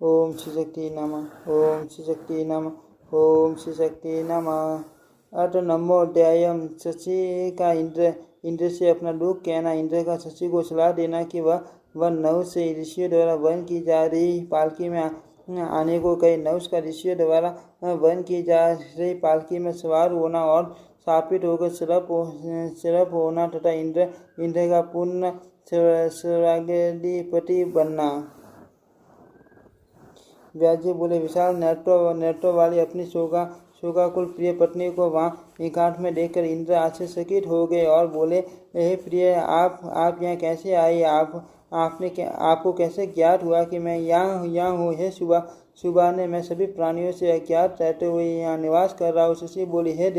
ओम श्री शक्ति नमः। ओम श्री शक्ति नमः। ओम श्री शक्ति नमः। 8 नमोऽध्यायम्। शशि का इंद्र से अपना दुख कहना। इंद्र का शशि को सलाह देना कि वह नहुष से ऋषियों द्वारा वहन की जा रही पालकी में आने को कहे। नहुष का ऋषियों द्वारा वहन की जा रही पालकी में सवार होना और स्थापित होकर सरप होना तथा इंद्र का पूर्ण स्वराधिपति बनना। व्यास जी बोले, विशाल नेत्रों वाली अपनी शोकाकुल प्रिय पत्नी को वहाँ एकांत में देखकर इंद्र आश्चर्यचकित हो गए और बोले, हे प्रिय, आप यहाँ कैसे आई? आपको कैसे ज्ञात हुआ कि मैं यहाँ हूँ? हे सुबह ने मैं सभी प्राणियों से अज्ञात रहते हुए यहाँ निवास कर रहा हूँ। शशि बोली, हे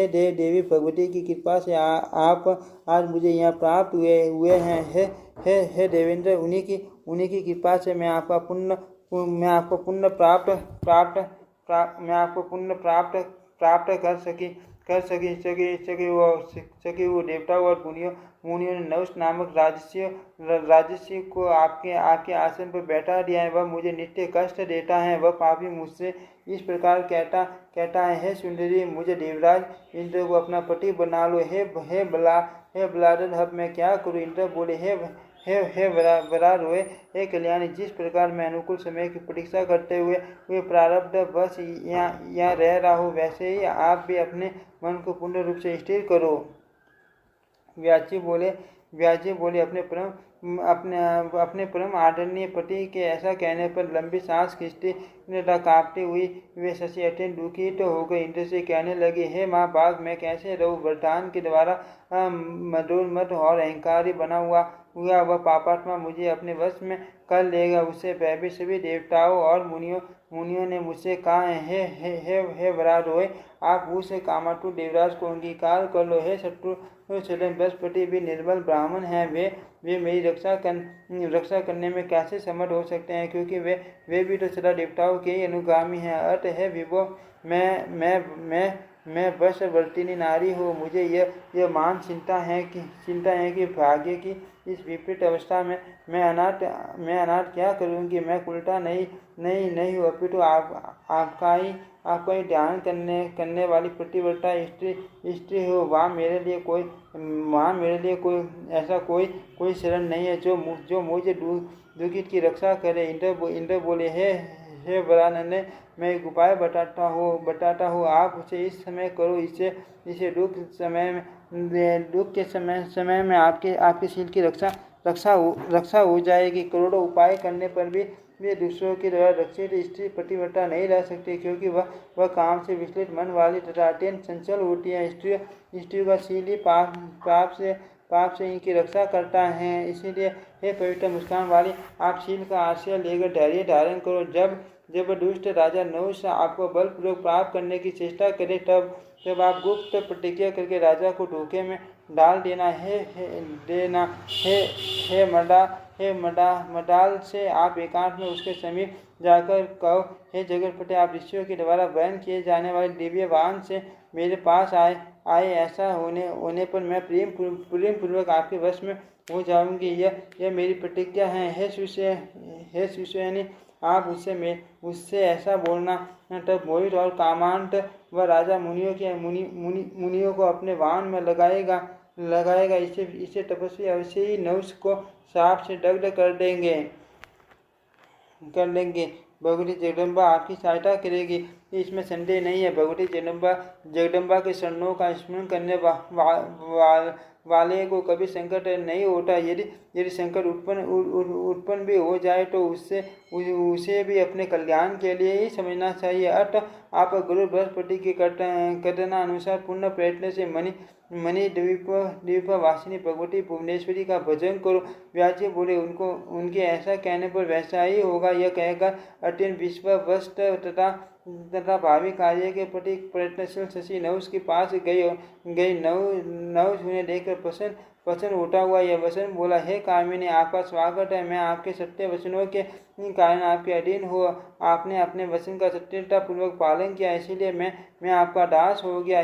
देवी भगवती की कृपा से आप आज मुझे यहाँ प्राप्त हुए हैं। हे देवेंद्र, उन्हीं की कृपा से मैं आपको पुण्य प्राप्त कर सकी वो देवताओं और मुनियों ने नहुष नामक राजर्षि को आपके आसन पर बैठा दिया है। वह मुझे नित्य कष्ट देता है। वह पापी मुझसे इस प्रकार कहता है, हे सुंदरी, मुझे देवराज इंद्र को अपना पति बना लो। हे बलादन, अब मैं क्या करूं? इंद्र बोले, हे बरा रोए, हे कल्याणी, जिस प्रकार मैं अनुकूल समय की प्रतीक्षा करते हुए प्रारब्ध बस यहाँ रह रहा हूँ, वैसे ही आप भी अपने मन को पूर्ण रूप से स्थिर करो। व्यास जी बोले, अपने परम आदरणीय पति के ऐसा कहने पर लंबी सांस खींचते कांपते हुई वे शशि अत्यंत दुखित हो गए। इंद्र से कहने लगे, हे माँ बाघ, मैं कैसे रहूं? वरदान के द्वारा मदोन्मत्त और अहंकारी बना हुआ वह पापात्मा मुझे अपने वश में कर लेगा। उससे भयभीत सभी देवताओं और मुनियों ने मुझसे कहा है, हे वरारोहे, आप उस कामातुर देवराज को अंगीकार कर लो। हे शत्रु सदन बृहस्पति भी निर्बल ब्राह्मण हैं। वे मेरी रक्षा करने में कैसे समर्थ हो सकते हैं, क्योंकि वे भी तो सदा देवताओं के ही अनुगामी हैं। अर्थ है विभो, मैं वशवर्तिनी नारी हूँ। मुझे यह मान चिंता है कि भाग्य की इस विपरीत अवस्था में मैं अनाथ क्या करूँगी? मैं कुलटा नहीं हूँ, अपितु आपका ही ध्यान करने वाली प्रतिव्रता स्त्री हो। वहाँ मेरे लिए कोई शरण नहीं है जो मुझे दुखित की रक्षा करे। इंद्र बोले, हे वरानने, मैं एक उपाय बताता हूँ, आप उसे इस समय करो। इसे दुख के समय में आपके शील की रक्षा हो जाएगी। करोड़ों उपाय करने पर भी वे दूसरों के द्वारा रक्षित स्त्री पतिव्रता नहीं रह सकती, क्योंकि वह काम से विचलित मन वाली तथा अत्यंत चंचल होती है। स्त्रियों का शील ही पाप से इनकी रक्षा करता है। इसीलिए हे पवित्र मुस्कान वाली, आप शील का आश्रय लेकर धैर्य धारण करो। जब दुष्ट राजा नहुष आपको बलपूर्वक प्राप्त करने की चेष्टा करे, तब आप गुप्त प्रतिज्ञा करके राजा को धोखे में डाल देना। हे मडाल से आप एकांत में उसके समीप जाकर कहो, हे जगतपते, आप ऋषियों के द्वारा वहन किए जाने वाले दिव्य वाहन से मेरे पास आए। ऐसा होने पर मैं प्रेम पूर्वक आपके वश में हो जाऊंगी। यह मेरी प्रतिज्ञा है। हे शिष्य, आप उससे ऐसा बोलना। तब मोहित और कामांत वह राजा मुनियों को अपने वाहन में लगाएगा। इसे तपस्वी अवश्य ही नहुष को साप से दग्ध कर देंगे। भगवती जगदम्बा आपकी सहायता करेगी, इसमें संदेह नहीं है। भगवती जगदम्बा के शरणों का स्मरण करने वाले को कभी संकट नहीं होता। यदि संकट उत्पन्न भी हो जाए तो उसे भी अपने कल्याण के लिए ही समझना चाहिए। आप गुरु बृहस्पति के कथनानुसार पूर्ण प्रयत्न से मणि द्वीप वासिनी भगवती भुवनेश्वरी का भजन करो। व्यास जी बोले, उनके ऐसा कहने पर वैसा ही होगा। यह कहकर अत्यंत विश्वस्त तथा भावी कार्य के प्रति प्रयत्नशील शशि नहुष के पास गई। नहुष उन्हें देखकर प्रसन्न होता हुआ यह वचन बोला, हे कामिनी, आपका स्वागत है। मैं आपके सत्य वचनों के कारण आपके अधीन हो। आपने अपने वचन का सत्यता पूर्वक पालन किया, इसीलिए मैं आपका दास हो गया।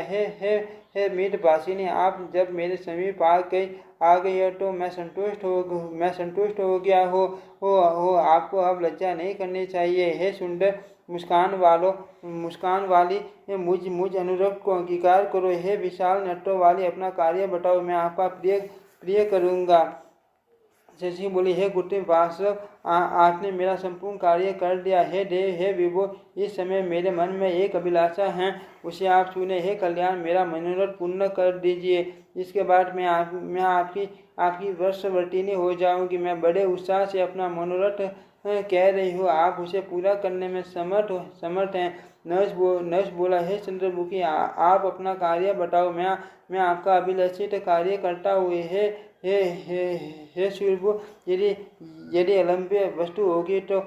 हे मीत भाषिनी, आप जब मेरे समीप आ गई, आ गई है तो मैं संतुष्ट हो गया हो। आपको अब लज्जा नहीं करनी चाहिए। हे सुंदर मुस्कान वाली मुझ अनुरक्त को अंगीकार करो। हे विशाल नेत्रों वाली अपना कार्य बताओ, मैं आपका प्रिय करूँगा। शशि बोली, हे गुरुदेव वासव, आपने मेरा संपूर्ण कार्य कर दिया। हे देव, हे विभो, इस समय मेरे मन में एक अभिलाषा है, उसे आप सुने। हे कल्याण, मेरा मनोरथ पूर्ण कर दीजिए। इसके बाद मैं आपकी वर्षवर्तिनी हो जाऊंगी। मैं बड़े उत्साह से अपना मनोरथ कह रही हूँ, आप उसे पूरा करने में समर्थ हैं। नहुष बोला, हे चंद्रमुखी, आप अपना कार्य बताओ, मैं आपका अभिलषित कार्य करता हूँ। हे सूर्यभु, यदि अलम्ब्य वस्तु होगी तो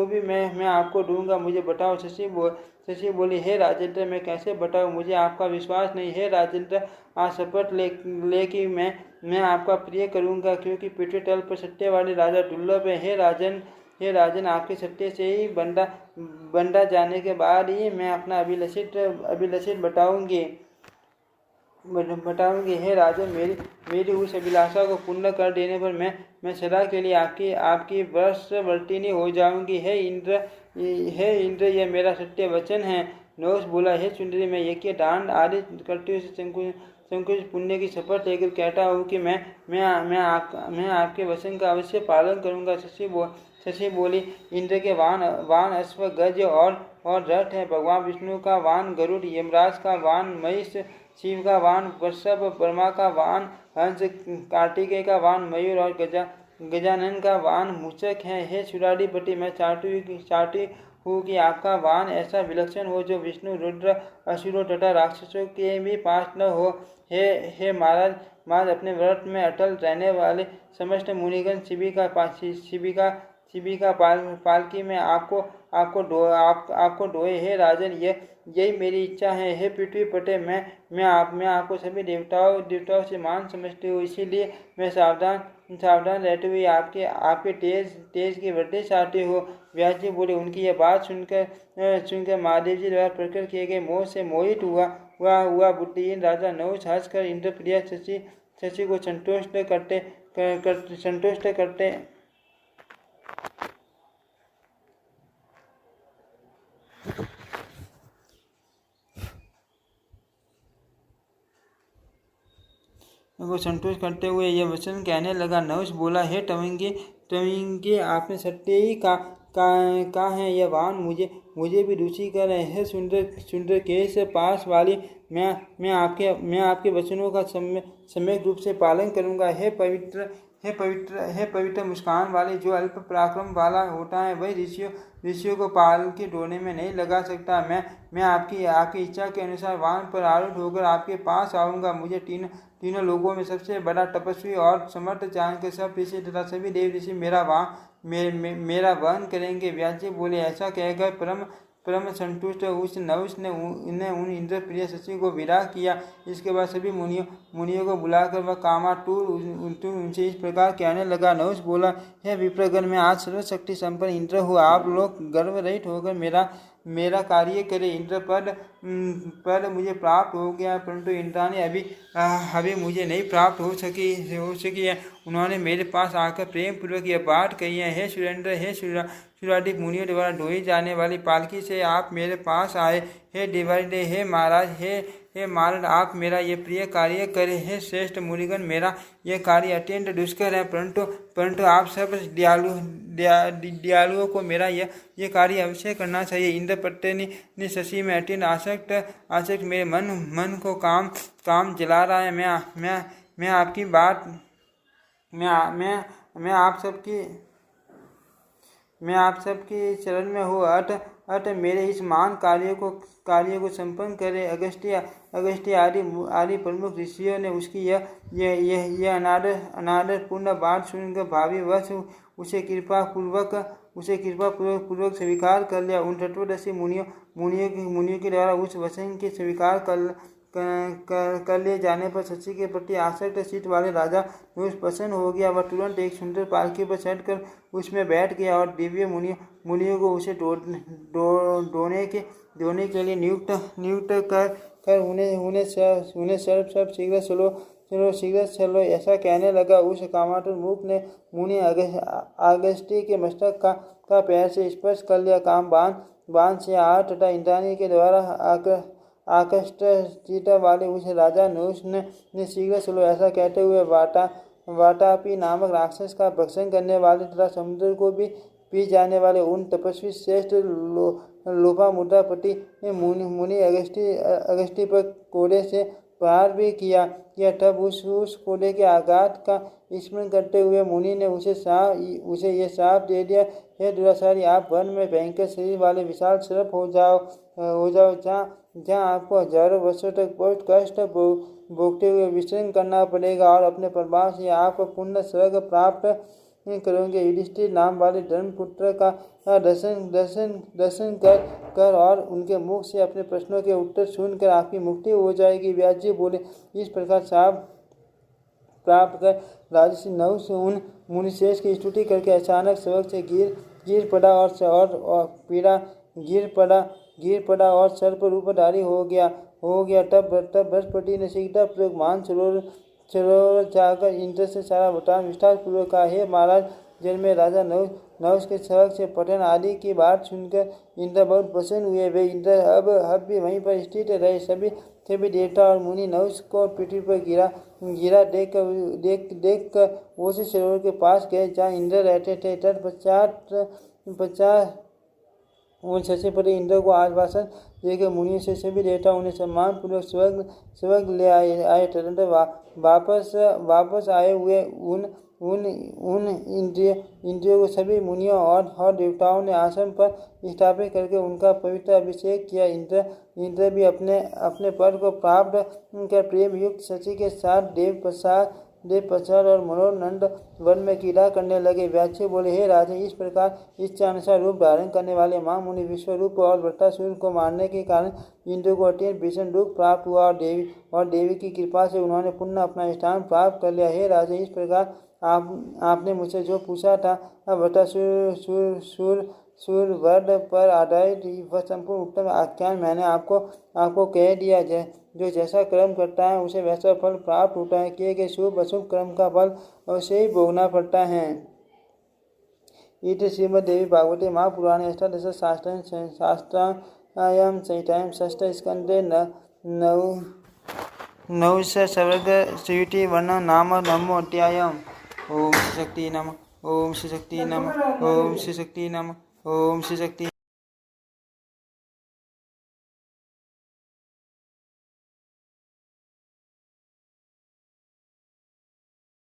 भी मैं आपको दूंगा, मुझे बताओ। शशि बोली, हे राजेंद्र, मैं कैसे बताऊं, मुझे आपका विश्वास नहीं। हे राजेंद्र, आज शपथ ले कि मैं आपका प्रिय करूंगा, क्योंकि पृथ्वी तल पर सत्यवादी राजा दुर्लभ है। हे राजन, आपके सत्य से ही बंदा जाने के बाद ही मैं अपना अभिलषित बताऊंगी। हे राजन, मेरी उस अभिलाषा को पूर्ण कर देने पर मैं सदा के लिए आपकी वर्षवर्तिनी हो जाऊंगी। हे इंद्र, यह मेरा सत्य वचन है। नहुष बोला, हे सुंदरी, मैं यज्ञ दान आदि करते हुए संकुच पुण्य की शपथ लेकर कहता हूँ कि मैं आपके वचन का अवश्य पालन करूँगा। शशि बोली, इंद्र के वाहन अश्व, गज और रथ है। भगवान विष्णु का वाहन गरुड़, यमराज का वाहन महिष, शिव का वाहन वृषभ, ब्रह्मा का वाहन हंस, कार्तिकेय का वाहन मयूर और गजानन का वाहन मूषक है। हे सुराधिपति, मैं चाहती हूँ कि आपका वाहन ऐसा विलक्षण हो जो विष्णु, रुद्र, असुरों तथा राक्षसों के भी पास न हो। हे महाराज, अपने व्रत में अटल रहने वाले समस्त मुनिगण शिबिका पालकी में आपको ढोए। हे राजन, यही मेरी इच्छा है। हे पृथ्वी पते, मैं आपको सभी देवताओं से मान समझती हूँ, इसीलिए मैं सावधान रहते हुए आपके तेज की वृद्धि चाहती हूँ। व्यास जी बोले, उनकी यह बात सुनकर महादेव जी द्वारा प्रकट किए गए मोह से मोहित हुआ बुद्धिहीन राजा नहुष हंसकर इंद्रप्रिय शशि को संतुष्ट करते हुए यह वचन कहने लगा। नहुष बोला, हे तविंगे, आपने सत्य ही कहा है। यह वाहन मुझे भी रुचि कर रहे हैं। सुंदर केश पास वाली, मैं आपके वचनों का सम्यक रूप से पालन करूंगा। हे पवित्र मुस्कान वाले, जो अल्प पराक्रम वाला होता है वही ऋषियों को पाल के ढोने में नहीं लगा सकता। मैं आपकी इच्छा के अनुसार वाहन पर आरूढ़ होकर आपके पास आऊँगा। मुझे तीनों लोगों में सबसे बड़ा तपस्वी और समर्थ जानकर सब ऋषि तथा सभी देव ऋषि मेरा वहन करेंगे। व्यास जी बोले, ऐसा कहकर परम संतुष्ट उस नहुष ने उन इंद्रप्रिय शशि को विदा किया। इसके बाद सभी मुनियों को बुलाकर वह कामातुर उनसे इस प्रकार कहने लगा। नहुष बोला, हे विप्रगण, मैं आज सर्वशक्ति संपन्न इंद्र हूँ। आप लोग गर्व रहित होकर मेरा कार्य करे। इंद्र पद मुझे प्राप्त हो गया, परंतु इंद्राणी अभी मुझे नहीं प्राप्त हो सकी है। उन्होंने मेरे पास आकर प्रेम पूर्वक यह बात कही है। हे सुरेंद्र, हे सुराधिप मुनियों द्वारा ढोई जाने वाली पालकी से आप मेरे पास आए। हे देवादिदेव, हे महाराज, हे महाराज, आप मेरा ये प्रिय कार्य करें। हे श्रेष्ठ मुनिगण, मेरा यह कार्य अत्यंत दुष्कर है, परंतु आप सब दयालुओं को मेरा यह कार्य अवश्य करना चाहिए। इंद्रपत्नी ने शशि में अत्यंत आसक्त मेरे मन को काम जला रहा है। मैं आपकी बात मैं आप सबकी चरण में हूँ। अत मेरे इस महान कार्य को संपन्न करे। अगस्त्य आदि प्रमुख ऋषियों ने उसकी यह अनादर पूर्ण बात सुनकर भावीवश उसे कृपा पूर्वक स्वीकार कर लिया। उन तत्वदर्शी मुनियों के द्वारा उस वचन के स्वीकार कर लिए जाने पर शशि के प्रति आसक्त चित्त वाले राजा नहुष प्रसन्न हो गया। वह तुरंत एक सुंदर पालकी पर चढ़कर उसमें बैठ गया और दिव्य मुनियों को उसे ढोने के लिए नियुक्त कर उन्हें सर्व शीघ्र चलो शीघ्र चलो, ऐसा कहने लगा। उस कामातुर ने मुनि अगस्त्य के मस्तक का पैर से स्पर्श कर लिया। काम बाण से आहार तथा इंद्राणी के द्वारा आकृष्ट चित्त वाले उस राजा नहुष ने शीघ्र चलो ऐसा कहते हुए वातापी नामक राक्षस का भक्षण करने वाले तथा समुद्र को भी पी जाने वाले उन तपस्वी श्रेष्ठ लोपामुद्रापति मुनि अगस्त्य पर कोड़े से प्रहार भी किया। तब उस कोड़े के आघात का स्मरण करते हुए मुनि ने उसे ये श्राप दे दिया, हे दुराचारी, आप वन में भयंकर शरीर वाले विशाल सर्प हो जाओ जहाँ आपको हजारों वर्षों तक बहुत कष्ट भोगते हुए विचरण करना पड़ेगा और अपने प्रभाव से आप पुण्य स्वर्ग प्राप्त करोगे। युधिष्ठिर नाम वाले धर्मपुत्र का दर्शन कर और उनके मुख से अपने प्रश्नों के उत्तर सुनकर आपकी मुक्ति हो जाएगी। व्यास जी बोले, इस प्रकार शाप प्राप्त कर राजर्षि नहुष उन मुनिश्रेष्ठ की स्तुति करके अचानक स्वर्ग से गिर पड़ा और सर्प रूपधारी हो गया। तब बृहस्पति ने शीघ्रपूर्वक मान सरोवर जाकर इंद्र से सारा वृत्तांत विस्तार पूर्वक कहा। हे महाराज, जल में राजा नहुष के स्वर्ग से पतन आदि की बात सुनकर इंद्र बहुत प्रसन्न हुए। वे इंद्र अब भी वहीं पर स्थित रहे। सभी देवता और मुनि नहुष को पृथ्वी पर गिरा देख कर उस सरोवर के पास गए जहाँ इंद्र रहते थे। तत्पश्चात उन शशिपति इंद्र को आश्वासन देकर मुनियों से सभी देवता उन्हें सम्मान पूर्वक स्वर्ग ले आए। तदनंतर वापस आए हुए उन इंद्रियों को सभी मुनियों और देवताओं ने आश्रम पर स्थापित करके उनका पवित्र अभिषेक किया। इंद्र भी अपने पद को प्राप्त कर प्रेम युक्त शची के साथ देवप्रसाद और मनोनंद वन में क्रीड़ा करने लगे। व्यास बोले, हे राजन, इस प्रकार इच्छा अनुसार रूप धारण करने वाले महामुनि विश्वरूप और वृत्तासुर को मारने के कारण इंद्र को अत्यंत भीषण दुख प्राप्त हुआ और देवी की कृपा से उन्होंने पुनः अपना स्थान प्राप्त कर लिया। हे राजन, इस प्रकार आपने मुझसे जो पूछा था वृत्तासुर वध पर आधारित वह संपूर्ण उत्तम आख्यान मैंने आपको कह दिया। जो जैसा कर्म करता है उसे वैसा फल प्राप्त होता है। किए गए शुभ अशुभ कर्म का फल अवश्य ही भोगना पड़ता है। इति श्रीमद्देवी भागवते महापुराणे अष्टादश शास्त्रायां संहितायां षष्ठ स्कन्धे नवश सर्ग स्युति वर्णन नाम नवमोऽध्यायः। ओम श्री शक्ति नमः। ओम श्री शक्ति नमः। ओम श्री शक्ति नमः। ओम श्री शक्ति